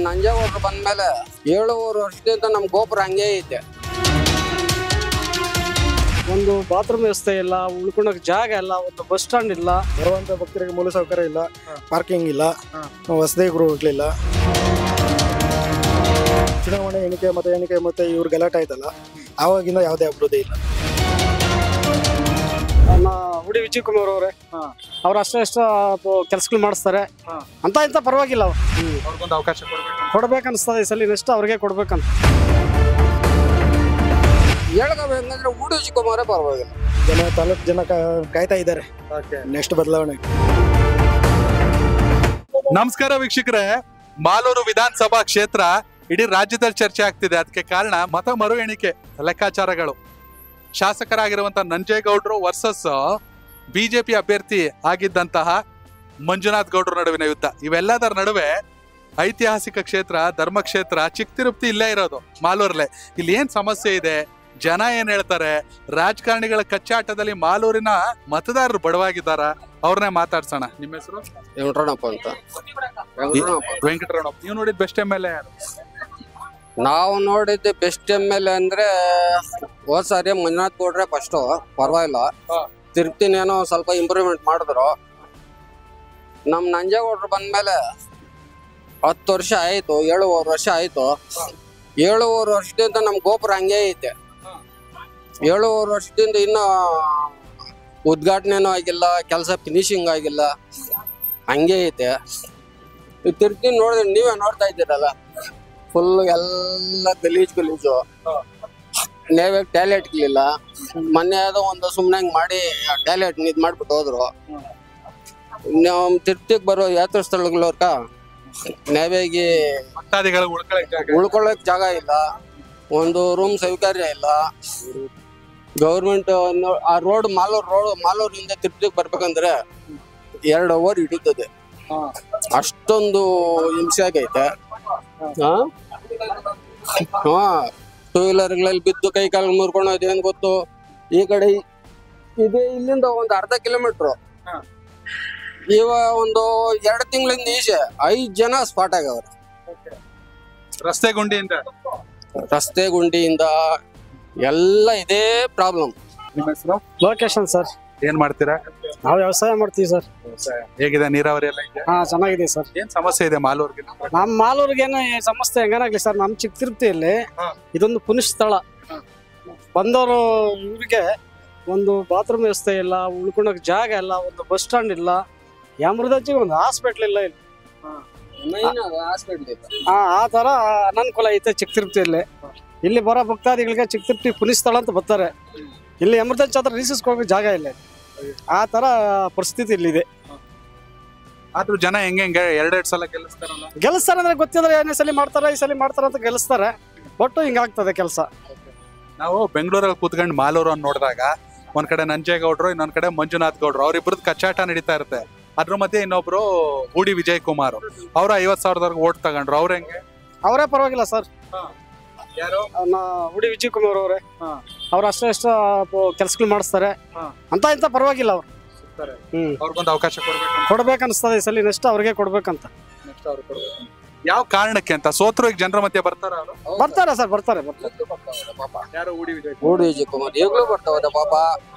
ನಂಜೇಗೌಡರು ಬಂದ್ಮೇಲೆ 7 ವರ್ಷದಿಂದ ನಮ್ಮ ಗೋಪುರ ಹಂಗೆ ಐತೆ. ಒಂದು ಬಾತ್ರೂಮ್ ವ್ಯವಸ್ಥೆ ಇಲ್ಲ, ಉಳ್ಕೊಳಕ್ ಜಾಗ ಇಲ್ಲ, ಒಂದು ಬಸ್ ಸ್ಟಾಂಡ್ ಇಲ್ಲ, ಬರುವಂತ ಭಕ್ತರಿಗೆ ಮೂಲಸೌಕರ್ಯ ಇಲ್ಲ, ಪಾರ್ಕಿಂಗ್ ಇಲ್ಲ, ವಸತಿ ಗೃಹಗಳಿಲ್ಲ. ಚುನಾವಣೆ ಎಣಿಕೆ ಮತ್ತೆ ಇವ್ರ ಗಲಾಟೆ ಆಯ್ತಲ್ಲ, ಆವಾಗಿಂದ ಯಾವುದೇ ಅಭಿವೃದ್ಧಿ ಇಲ್ಲ. ನಮ್ಮ ಹುಡಿ ವಿಜಯ್ ಕುಮಾರ್ ಅವರೇ ಅವ್ರು ಅಷ್ಟು ಕೆಲಸಗಳು ಮಾಡಿಸ್ತಾರೆ ಅಂತ ಇಂತ ಪರವಾಗಿಲ್ಲ. ಅವ್ರಿಗೊಂದು ಅವಕಾಶ ಕೊಡ್ಬೇಕನ್ಸ್ತದೆ ಈ ಸಲ, ನೆಕ್ಸ್ಟ್ ಅವ್ರಿಗೆ ಕೊಡ್ಬೇಕಂತ ಹೇಳ್ಕೋಬೇಕಂದ್ರೆ ಹುಡಿ ವಿಜಯ್ ಕುಮಾರೇ ಪರವಾಗಿಲ್ಲ. ತಾಲೂಕು ಜನ ಕಾಯ್ತಾ ಇದ್ದಾರೆ ನೆಕ್ಸ್ಟ್ ಬದಲಾವಣೆ. ನಮಸ್ಕಾರ ವೀಕ್ಷಕರೇ, ಮಾಲೂರು ವಿಧಾನಸಭಾ ಕ್ಷೇತ್ರ ಇಡೀ ರಾಜ್ಯದಲ್ಲಿ ಚರ್ಚೆ ಆಗ್ತಿದೆ. ಅದಕ್ಕೆ ಕಾರಣ ಮತ ಮರು ಎಣಿಕೆ ಲೆಕ್ಕಾಚಾರಗಳು. ಶಾಸಕರಾಗಿರುವಂತ ನಂಜೇಗೌಡರು ವರ್ಸಸ್ ಬಿಜೆಪಿ ಅಭ್ಯರ್ಥಿ ಆಗಿದ್ದಂತಹ ಮಂಜುನಾಥ್ ಗೌಡ್ರ ನಡುವಿನ ಯುದ್ಧ. ಇವೆಲ್ಲದರ ನಡುವೆ ಐತಿಹಾಸಿಕ ಕ್ಷೇತ್ರ, ಧರ್ಮಕ್ಷೇತ್ರ ಚಿಕ್ಕ ತಿರುಪತಿ ಇಲ್ಲೇ ಇರೋದು ಮಾಲೂರಲ್ಲೇ. ಇಲ್ಲಿ ಏನ್ ಸಮಸ್ಯೆ ಇದೆ, ಜನ ಏನ್ ಹೇಳ್ತಾರೆ, ರಾಜಕಾರಣಿಗಳ ಕಚ್ಚಾಟದಲ್ಲಿ ಮಾಲೂರಿನ ಮತದಾರರು ಬಡವಾಗಿದ್ದಾರ, ಅವ್ರನ್ನೇ ಮಾತಾಡ್ಸೋಣ. ನಿಮ್ಮ ಹೆಸರು? ವೆಂಕಟರಮಣಪ್ಪ ಅಂತ. ವೆಂಕಟರಮಣಪ್ಪ. ನೀವು ನೋಡಿದ ಬೆಸ್ಟ್ MLA ಯಾರು? ನಾವು ನೋಡಿದ್ದು ಬೆಸ್ಟ್ MLA ಅಂದ್ರೆ ಹೋದ್ ಸಾರಿ ಮಂಜುನಾಥ್ ಗೌಡ್ರೆ ಫಸ್ಟ್, ಪರವಾಗಿಲ್ಲ. ತಿರುಪ್ತಿನೇನೋ ಸ್ವಲ್ಪ ಇಂಪ್ರೂವ್ಮೆಂಟ್ ಮಾಡಿದ್ರು. ನಮ್ ನಂಜೇಗೌಡರು ಬಂದ್ಮೇಲೆ 10 ವರ್ಷ ಆಯ್ತು, 7 ವರ್ಷ ಆಯ್ತು. 7 ವರ್ಷದಿಂದ ನಮ್ ಗೋಪುರ ಹಂಗೆ ಐತೆ. 7 ವರ್ಷದಿಂದ ಇನ್ನು ಉದ್ಘಾಟನೆನೂ ಆಗಿಲ್ಲ, ಕೆಲಸ ಫಿನಿಶಿಂಗ್ ಆಗಿಲ್ಲ, ಹಂಗೆ ಐತೆ. ತಿರುಪ್ತಿ ನೋಡಿದ್ರೆ ನೀವೇ ನೋಡ್ತಾ ಇದ್ದೀರಲ್ಲ, ಫುಲ್ ಎಲ್ಲ ಗಲೀಜು. ನೇವೆ ಟಾಯ್ಲೆಟ್ಗಳಿಲ್ಲ. ಮೊನ್ನೆ ಯಾವುದೋ ಒಂದು ಸುಮ್ಮನೆ ಮಾಡಿ ಟಾಯ್ಲೆಟ್ ಇದ್ ಮಾಡ್ಬಿಟ್ಟು ಹೋದ್ರು. ನಮ್ ತಿರುಪ್ತಿಗೆ ಬರೋ ಯಾತ್ರಾ ಸ್ಥಳಗಳವ್ರಕ ನೇವೆಗೆ ಉಳ್ಕೊಳ್ಳೋಕ್ ಜಾಗ ಇಲ್ಲ, ಒಂದು ರೂಮ್ ಸೌಕರ್ಯ ಇಲ್ಲ. ಗೌರ್ಮೆಂಟ್ ಆ ರೋಡ್ ಮಾಲೂರಿಂದ ತಿರುಪ್ತಿಗೆ ಬರ್ಬೇಕಂದ್ರೆ 2 ಅವರ್ ಹಿಡಿತದೆ. ಅಷ್ಟೊಂದು ಹಿಂಸೆ ಆಗೈತೆ. ಟೂ ವೀಲರ್ಗಳಲ್ಲಿ ಬಿದ್ದು ಕೈ ಕಾಲು ಮುರ್ಕೊಂಡು ಏನ್ ಗೊತ್ತು. ಈ ಕಡೆ ಇದೆ, ಇಲ್ಲಿಂದ ಒಂದು ಅರ್ಧ ಕಿಲೋಮೀಟರ್. ಇವಾಗ ಒಂದು 2 ತಿಂಗಳಿಂದ ಈಚೆ 5 ಜನ ಸ್ಪಾಟ್ ಆಗವ್ರೆ. ರಸ್ತೆ ಗುಂಡಿಯಿಂದ ಎಲ್ಲ ಇದೇ ಪ್ರಾಬ್ಲಮ್. ನಿಮ್ಮ ಹೆಸರು? Location sir. ಏನ್ ಮಾಡ್ತೀರಾ? ನಾವು ವ್ಯವಸಾಯ ಮಾಡ್ತೀವಿ ಸರ್. ಹೇಗಿದೆ ನೀರಾವರಿ ಎಲ್ಲ? ಚೆನ್ನಾಗಿದೆ ಸರ್. ಏನ್ ಸಮಸ್ಯೆ ಇದೆ ಮಾಲೂರ್ಗೆ? ನಮ್ಮ ಮಾಲೂರಿಗೇನು ಸಮಸ್ಯೆ ಹೆಂಗನಾಗ್ಲಿ ಸರ್, ನಮ್ ಚಿಕ್ಕ ತಿರುಪತಿಯಲ್ಲಿ ಇದೊಂದು ಪುಣ್ಯ ಸ್ಥಳ. ಬಂದವರು ಇವ್ರಿಗೆ ಒಂದು ಬಾತ್ರೂಮ್ ವ್ಯವಸ್ಥೆ ಇಲ್ಲ, ಉಳ್ಕೊಳಕ್ ಜಾಗ ಇಲ್ಲ, ಒಂದು ಬಸ್ ಸ್ಟಾಂಡ್ ಇಲ್ಲ, ಯಾಮೃದಾಚಿಗೆ ಒಂದು ಹಾಸ್ಪಿಟ್ಲ್ ಇಲ್ಲ. ಇಲ್ಲಿ ಆ ತರ ಅನನುಕೂಲ ಐತೆ ಚಿಕ್ಕ ತಿರುಪತಿಯಲ್ಲಿ. ಇಲ್ಲಿ ಬರೋ ಭಕ್ತಾದಿಗಳಿಗೆ ಚಿಕ್ಕ ತಿರುಪತಿ ಪುಣ್ಯ ಸ್ಥಳ ಅಂತ ಬರ್ತಾರೆ. ಇಲ್ಲಿ ಎಮರ್ಜೆನ್ಸಿ ಹತ್ರ ರೀಸಿಸ್ಕೋಬೇಕು ಜಾಗ ಇಲ್ಲ. ಆ ತರ ಪರಿಸ್ಥಿತಿ ಇಲ್ಲಿದೆ. ಆದ್ರೂ ಜನ ಹೆಂಗೆ 2 ಸಲ ಗೆಲ್ಲಿಸ್ತಾರೆ ಅಂದ್ರೆ ಗೊತ್ತಿದ್ರೆ ಏನೇ ಸಲ ಮಾಡ್ತಾರೆ, ಈ ಸಲ ಮಾಡ್ತಾರೆ ಅಂತ ಗೆಲ್ಲಿಸ್ತಾರೆ. ಒಟ್ಟು ಹಿಂಗಾಗ್ತದೆ ಕೆಲಸ. ನಾವು ಬೆಂಗಳೂರಲ್ಲಿ ಕೂತ್ಕೊಂಡು ಮಾಲೂರು ನೋಡಿದಾಗ ಒಂದ್ ಕಡೆ ನಂಜೇಗೌಡರು, ಇನ್ನೊಂದ್ ಕಡೆ ಮಂಜುನಾಥ್ ಗೌಡ್ರು, ಅವ್ರಿಬ್ರದ್ದು ಕಚ್ಚಾಟ ನಡೀತಾ ಇರುತ್ತೆ. ಅದ್ರ ಮಧ್ಯೆ ಇನ್ನೊಬ್ರು ಹುಡಿ ವಿಜಯ್ ಕುಮಾರ್, ಅವ್ರ 50,000 ಓಟ್ ತಗೊಂಡ್ರು. ಅವ್ರ ಹೆಂಗೆ? ಅವರೇ ಪರವಾಗಿಲ್ಲ ಸರ್. ಹುಡಿ ವಿಜಯ್ ಕುಮಾರ್ ಅವರೇ ಅವ್ರು ಅಷ್ಟು ಕೆಲಸಗಳು ಮಾಡಿಸ್ತಾರೆ ಅಂತ ಇಂತ ಪರವಾಗಿಲ್ಲ. ಅವ್ರು ಅವ್ರಿಗೊಂದು ಅವಕಾಶ ಕೊಡ್ಬೇಕನ್ಸ್ತದೆ ಈ ಸಲ, ನೆಕ್ಸ್ಟ್ ಅವ್ರಿಗೆ ಕೊಡ್ಬೇಕಂತ. ಯಾವ ಕಾರಣಕ್ಕೆ ಅಂತ ಸೋತ್ರು ಈಗ ಜನರ ಮಧ್ಯೆ ಬರ್ತಾರೆ ಸರ್? ಬರ್ತಾರೆ. ಹುಡಿ ವಿಜಯ್ ಕುಮಾರ್ ಈಗಲೂ ಬರ್ತಾವ್ರೆ ಪಾಪ.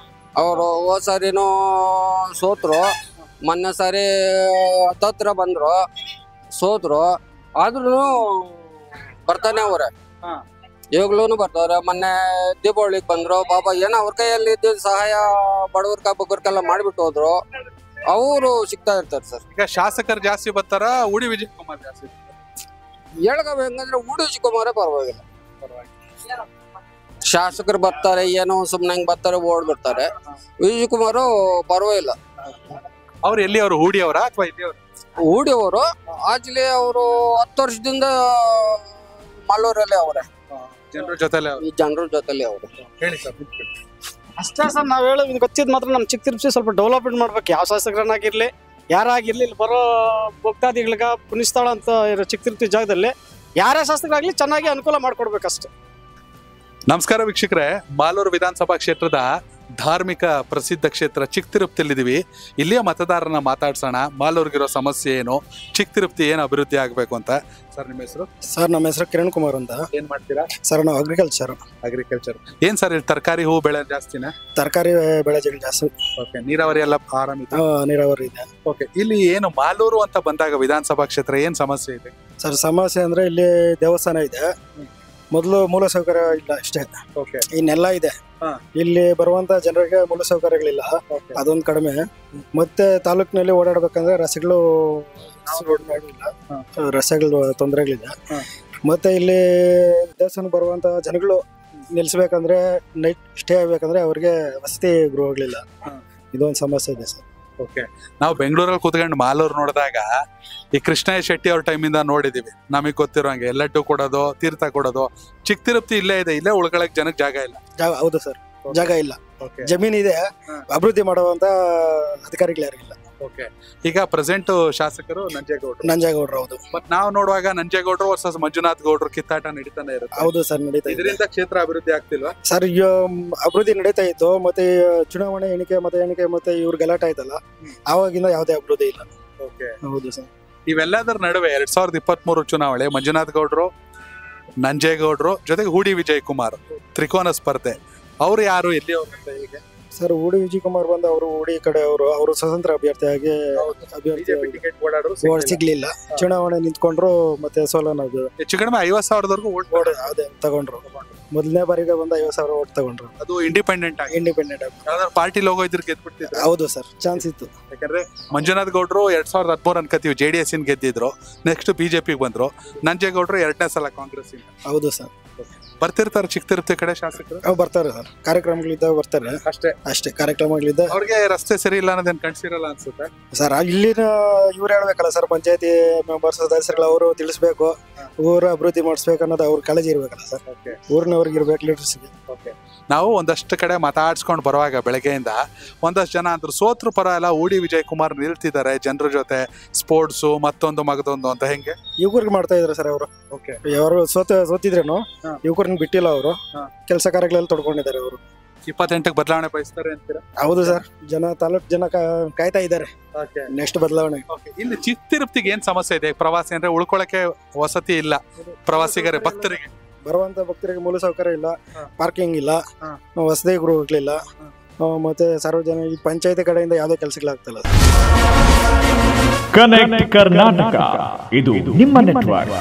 ಅವರು ಹೋದ್ ಸಾರಿನೂ ಸೋತ್ರು, ಮೊನ್ನೆ ಸಾರಿ 10 ಬಂದ್ರು, ಸೋತ್ರು. ಆದ್ರೂ ಬರ್ತಾನೆ ಅವ್ರೆ, ಈಗ್ಲೂ ಬರ್ತಾವ್ರೆ. ಮೊನ್ನೆ ದೀಪಾವಳಿಗೆ ಬಂದ್ರು ಪಾಪ. ಏನೋ ಅವ್ರ ಕೈಯಲ್ಲಿ ಇದ್ದ ಸಹಾಯ ಬಡವ್ರಕ ಬಗ್ಗರ್ಕೆಲ್ಲ ಮಾಡ್ಬಿಟ್ಟು ಹೋದ್ರು. ಅವರು ಸಿಗ್ತಾ ಇರ್ತಾರೆ ಸರ್. ಈಗ ಶಾಸಕರು ಜಾಸ್ತಿ ಬರ್ತಾರ, ಹುಡಿ ವಿಜಯ್ ಕುಮಾರ್ ಜಾಸ್ತಿ? ಹೇಳ್ಕೋಬೇಕಂದ್ರೆ ಹುಡಿ ವಿಜಯ್ ಕುಮಾರೇ ಪರವಾಗಿಲ್ಲ. ಶಾಸಕರು ಬರ್ತಾರೆ, ಏನೋ ಸುಮ್ನೆ ಬರ್ತಾರೆ, ಓಡ್ ಬರ್ತಾರೆ. ವಿಜಯ್ ಕುಮಾರು ಪರವಾಗಿಲ್ಲ. ಅವ್ರು ಎಲ್ಲಿ? ಅವರು ಹೂಡಿ ಅವರ ಅಥವಾ ಇಲ್ಲಿ? ಹೂಡಿ ಅವರು ಆಕ್ಚುಲಿ ಅವರು 10 ವರ್ಷದಿಂದ ಮಾಲೂರಲ್ಲೇ ಅವ್ರೆ, ಜನರ ಜೊತೆಲಿ ಅವರು. ಹೇಳಿ ಸರ್. ಅಷ್ಟೇ ಸರ್, ನಾವ್ ಹೇಳೋದು ಗೊತ್ತಿದ್ ಮಾತ್ರ ನಮ್ ಚಿಕ್ಕ ತಿರುಪತಿ ಸ್ವಲ್ಪ ಡೆವಲಪ್ಮೆಂಟ್ ಮಾಡ್ಬೇಕು. ಯಾವ ಶಾಸಕರನ್ನಾಗಿರ್ಲಿ ಯಾರಾಗಿರ್ಲಿ, ಇಲ್ಲಿ ಬರೋ ಭಕ್ತಾದಿಗಳಿಗ ಪುಣ್ಯ ಸ್ಥಳ ಅಂತ ಇರೋ ಚಿಕ್ಕ ತಿರುಪತಿ ಜಾಗದಲ್ಲಿ ಯಾರೇ ಶಾಸಕರಾಗ್ಲಿ ಚೆನ್ನಾಗಿ ಅನುಕೂಲ ಮಾಡ್ಕೊಡ್ಬೇಕಷ್ಟೇ. ನಮಸ್ಕಾರ ವೀಕ್ಷಕರೇ, ಮಾಲೂರು ವಿಧಾನಸಭಾ ಕ್ಷೇತ್ರದ ಧಾರ್ಮಿಕ ಪ್ರಸಿದ್ಧ ಕ್ಷೇತ್ರ ಚಿಕ್ಕ ತಿರುಪತಿಲಿದ್ದೀವಿ. ಇಲ್ಲಿಯ ಮತದಾರರನ್ನ ಮಾತಾಡ್ಸೋಣ. ಮಾಲೂರ್ಗಿರೋ ಸಮಸ್ಯೆ ಏನು, ಚಿಕ್ಕ ತಿರುಪತಿ ಏನು ಅಭಿವೃದ್ಧಿ ಆಗಬೇಕು ಅಂತ. ಸರ್ ನಿಮ್ಮ ಹೆಸರು? ಸರ್ ನಮ್ಮ ಹೆಸರು ಕಿರಣ್ ಕುಮಾರ್ ಅಂತ. ಏನ್ ಮಾಡ್ತೀರಾ ಸರ್ ನಾವು ಅಗ್ರಿಕಲ್ಚರ್. ಏನ್ ಸರ್ ಇಲ್ಲಿ ತರಕಾರಿ ಹೂ ಬೆಳೆ ಜಾಸ್ತಿನಾ? ತರಕಾರಿ ಬೆಳೆ ಜಾಸ್ತಿ. ಓಕೆ, ನೀರಾವರಿ ಎಲ್ಲ ಆರಾಮಿದೆ? ನೀರಾವರಿ ಇದೆ. ಓಕೆ, ಇಲ್ಲಿ ಏನು ಮಾಲೂರು ಅಂತ ಬಂದಾಗ ವಿಧಾನಸಭಾ ಕ್ಷೇತ್ರ ಏನ್ ಸಮಸ್ಯೆ ಇದೆ ಸರ್? ಸಮಸ್ಯೆ ಅಂದ್ರೆ ಇಲ್ಲಿ ದೇವಸ್ಥಾನ ಇದೆ, ಮೊದಲು ಮೂಲ ಸೌಕರ್ಯ ಇಲ್ಲ ಅಷ್ಟೇ. ಇನ್ನೆಲ್ಲ ಇದೆ. ಇಲ್ಲಿ ಬರುವಂತ ಜನರಿಗೆ ಮೂಲ ಸೌಕರ್ಯಗಳಿಲ್ಲ, ಅದೊಂದು ಕಡಿಮೆ. ಮತ್ತೆ ತಾಲೂಕಿನಲ್ಲಿ ಓಡಾಡ್ಬೇಕಂದ್ರೆ ರಸ್ತೆಗಳು ರಸ್ತೆಗಳು ತೊಂದರೆಗಳಿದೆ. ಮತ್ತೆ ಇಲ್ಲಿ ದೇವಸ್ಥಾನ ಬರುವಂತ ಜನಗಳು ನಿಲ್ಸ್ಬೇಕಂದ್ರೆ ನೈಟ್ ಸ್ಟೇ ಆಗ್ಬೇಕಂದ್ರೆ ಅವ್ರಿಗೆ ವಸತಿ ಗೃಹಗಳಿಲ್ಲ. ಇದೊಂದು ಸಮಸ್ಯೆ ಇದೆ ಸರ್. ಓಕೆ, ನಾವು ಬೆಂಗಳೂರಲ್ಲಿ ಕೂತ್ಕೊಂಡು ಮಾಲೂರು ನೋಡಿದಾಗ ಈ ಕೃಷ್ಣಯ್ಯ ಶೆಟ್ಟಿ ಅವ್ರ ಟೈಮಿಂದ ನೋಡಿದೀವಿ. ನಮಗ್ ಗೊತ್ತಿರೋಂಗೆ ಲಡ್ಡು ಕೊಡೋದು, ತೀರ್ಥ ಕೊಡೋದು. ಚಿಕ್ಕ ತಿರುಪತಿ ಇಲ್ಲೇ ಇದೆ, ಇಲ್ಲೇ ಉಳ್ಕೊಳಕ್ ಜನಕ್ಕೆ ಜಾಗ ಇಲ್ಲ. ಹೌದು ಸರ್, ಜಾಗ ಇಲ್ಲ. ಜಮೀನ್ ಇದೆ, ಅಭಿವೃದ್ಧಿ ಮಾಡುವಂತ ಅಧಿಕಾರಿಗಳು ಯಾರಿಲ್ಲ. ಓಕೆ, ಈಗ ಪ್ರೆಸೆಂಟ್ ಶಾಸಕರು ನಂಜೇಗೌಡರು. ಹೌದು. ಮತ್ ನಾವು ನೋಡುವಾಗ ನಂಜೇಗೌಡರು ವರ್ಸಸ್ ಮಂಜುನಾಥ್ ಗೌಡ್ರು ಕಿತ್ತಾಟ ನಡೀತಾನೆ ಇರುತ್ತೆ. ಹೌದು ಸರ್, ನಡೀತಾ ಇದೆ. ಇದರಿಂದ ಕ್ಷೇತ್ರ ಅಭಿವೃದ್ಧಿ ಆಗ್ತಿಲ್ವಾ ಸರ್? ಅಭಿವೃದ್ಧಿ ನಡೀತಾ ಇತ್ತು, ಮತ್ತೆ ಚುನಾವಣೆ ಎಣಿಕೆ ಮತ್ತೆ ಇವ್ರ ಗಲಾಟೆ ಆಯ್ತಲ್ಲ, ಆವಾಗಿಂದ ಯಾವುದೇ ಅಭಿವೃದ್ಧಿ ಇಲ್ಲ. ಓಕೆ, ಹೌದು ಸರ್. ಇವೆಲ್ಲದರ ನಡುವೆ 2023 ಚುನಾವಣೆ, ಮಂಜುನಾಥ್ ಗೌಡ್ರು, ನಂಜೇಗೌಡರು ಜೊತೆಗೆ ಹೂಡಿ ವಿಜಯ್ ಕುಮಾರ್ ತ್ರಿಕೋನ ಸ್ಪರ್ಧೆ. ಅವ್ರು ಯಾರು, ಎಲ್ಲಿ ಅವ್ರಂತ? ಈಗ ಸರ್ ಹೂಡಿ ವಿಜಯ್ ಕುಮಾರ್ ಬಂದು ಅವರು ಹೂಡಿ ಕಡೆ ಅವರು ಸ್ವತಂತ್ರ ಅಭ್ಯರ್ಥಿಯಾಗಿ ಸಿಗ್ಲಿಲ್ಲ. ಚುನಾವಣೆ ನಿಂತ್ಕೊಂಡ್ರು, ಮತ್ತೆ ಸೋಲನದು ಹೆಚ್ಚು ಕಡಿಮೆ 50,000 ಓಟ್ ಅದೇ ತಗೊಂಡ್ರು. ಮೊದಲನೇ ಬಾರಿಗೆ ಬಂದ 50,000 ಓಟ್ ತಗೊಂಡ್ರು. ಅದು ಇಂಡಿಪೆಂಡೆಂಟ್ ಪಾರ್ಟಿ ಲೋಗೋ ಇದ್ರ ಗೆದ್ಬಿಡ್ತಿದ್ರು. ಹೌದು ಸರ್, ಚಾನ್ಸ್ ಇತ್ತು. ಯಾಕಂದ್ರೆ ಮಂಜುನಾಥ್ ಗೌಡ್ರು 2013 ಅನ್ಕತೀವಿ JDS ಇನ್ ಗೆದ್ದಿದ್ರು. ನೆಕ್ಸ್ಟ್ ಬಿಜೆಪಿಗೆ ಬಂದ್ರು. ನಂಜೇಗೌಡರು 2ನೇ ಸಲ ಕಾಂಗ್ರೆಸ್. ಹೌದು ಸರ್. ಬರ್ತಿರ್ತಾರೆ ಚಿಕ್ಕ ತಿರುಪತಿ ಕಡೆ ಶಾಸಕರು? ಬರ್ತಾರೆ ಸರ್, ಕಾರ್ಯಕ್ರಮಗಳಿದ್ದಾಗ ಬರ್ತಾರೆ ಅಷ್ಟೇ. ಕಾರ್ಯಕ್ರಮಗಳಿದ್ದ ಅವ್ರಿಗೆ ರಸ್ತೆ ಸರಿ ಇಲ್ಲ ಅನ್ನೋದೇನು ಕಾಣಿಸಿರಲ್ಲ ಅನ್ಸುತ್ತೆ ಸರ್. ಇಲ್ಲಿನ ಇವ್ರು ಹೇಳ್ಬೇಕಲ್ಲ ಸರ್, ಪಂಚಾಯತಿ ಮೆಂಬರ್ಸ್ ಸದಸ್ಯರುಗಳು ಅವರು ತಿಳಿಸ್ಬೇಕು, ಊರ ಅಭಿವೃದ್ಧಿ ಮಾಡಿಸ್ಬೇಕು ಅನ್ನೋದು ಅವ್ರ ಕಾಳಜಿ ಇರ್ಬೇಕಲ್ಲ ಸರ್. ಊರಿನವ್ರಿಗೆ ಇರ್ಬೇಕು, ಲೀಡರ್ಸ್ಗೆ. ನಾವು ಒಂದಷ್ಟು ಕಡೆ ಮಾತಾಡ್ಸ್ಕೊಂಡು ಬರುವಾಗ ಬೆಳಗ್ಗೆಯಿಂದ ಒಂದಷ್ಟು ಜನ ಅಂದ್ರು ಸೋತ್ರ ಪರ ಎಲ್ಲ ಹೂಡಿ ವಿಜಯ್ ಕುಮಾರ್ ನಿಲ್ತಿದ್ದಾರೆ ಜನರ ಜೊತೆ, ಸ್ಪೋರ್ಟ್ಸು ಮತ್ತೊಂದು ಮಗದೊಂದು ಅಂತ. ಹೆಂಗೆ ಯುವಕರಿಗೆ ಮಾಡ್ತಾ ಇದಾರೆ ಸರ್ ಅವರು. ಅವರು ಸೋತಿದ್ರೇನು ಯುವಕರನ್ನ ಬಿಟ್ಟಿಲ್ಲ. ಅವರು ಕೆಲಸ ಕಾರ್ಯಗಳೆಲ್ಲ ತೊಡ್ಕೊಂಡಿದ್ದಾರೆ. ಅವರು 28ಕ್ಕೆ ಬದಲಾವಣೆ ಬಯಸ್ತಾರೆ ಅಂತೀರಾ? ಹೌದು ಸರ್, ತಾಲೂಕ್ ಜನ ಕಾಯ್ತಾ ಇದ್ದಾರೆ ನೆಕ್ಸ್ಟ್ ಬದಲಾವಣೆ. ಇಲ್ಲಿ ಚಿಕ್ಕ ತಿರುಪತಿಗೆ ಏನ್ ಸಮಸ್ಯೆ ಇದೆ? ಪ್ರವಾಸಿ ಅಂದ್ರೆ ಉಳ್ಕೊಳಕ್ಕೆ ವಸತಿ ಇಲ್ಲ, ಪ್ರವಾಸಿಗರ ಭಕ್ತರಿಗೆ ಬರುವಂತ ಭಕ್ತರಿಗೆ ಮೂಲ ಸೌಕರ್ಯ ಇಲ್ಲ, ಪಾರ್ಕಿಂಗ್ ಇಲ್ಲ, ವಸತಿ ಗೃಹಗಳಿಲ್ಲ, ಮತ್ತೆ ಸಾರ್ವಜನಿಕ ಪಂಚಾಯತಿ ಕಡೆಯಿಂದ ಯಾವುದೇ ಕೆಲಸಗಳಾಗ್ತಿಲ್ಲ. ಕನೆಕ್ಟ್ ಕರ್ನಾಟಕ, ಇದು ನಿಮ್ಮ ನೆಟ್ವರ್ಕ್.